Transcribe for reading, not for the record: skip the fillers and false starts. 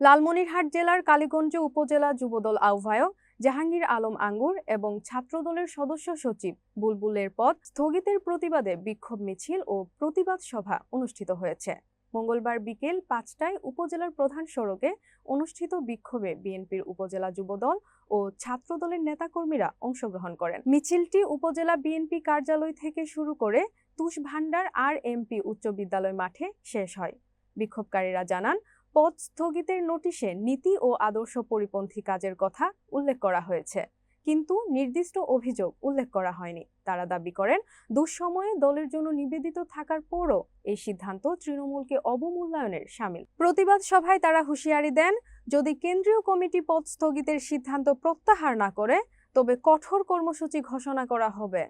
লালমনিরহাট জেলার কালীগঞ্জ উপজেলা যুবদল আহ্বায়ক জাহাঙ্গীর আলম আঙ্গুর এবং ছাত্রদলের সদস্য সচিব বুলবুলের পদ স্থগিতের প্রতিবাদে বিক্ষোভ মিছিল ও প্রতিবাদ সভা অনুষ্ঠিত হয়েছে। মঙ্গলবার বিকেল ৫টায় উপজেলার প্রধান সড়কে অনুষ্ঠিত বিক্ষোভে বিএনপির উপজেলা যুবদল ও ছাত্রদলের নেতাকর্মীরা অংশগ্রহণ করেন। মিছিলটি উপজেলা বিএনপি কার্যালয় থেকে শুরু করে তুষভান্ডার RMP উচ্চ বিদ্যালয় মাঠে শেষ হয়। বিক্ষোভকারীরা জানান, পদ স্থগিতের নোটিশে নীতি ও আদর্শ পরিপন্থী কাজের কথা উল্লেখ করা হয়েছে, কিন্তু নির্দিষ্ট অভিযোগ উল্লেখ করা হয়নি। তারা দাবি করেন, দুঃসময়ে দলের জন্য নিবেদিত থাকার পরও এই সিদ্ধান্ত তৃণমূলকে অবমূল্যায়নের শামিল। প্রতিবাদ সভায় তারা হুঁশিয়ারি দেন, যদি কেন্দ্রীয় কমিটি পদ স্থগিতের সিদ্ধান্ত প্রত্যাহার না করে তবে কঠোর কর্মসূচি ঘোষণা করা হবে।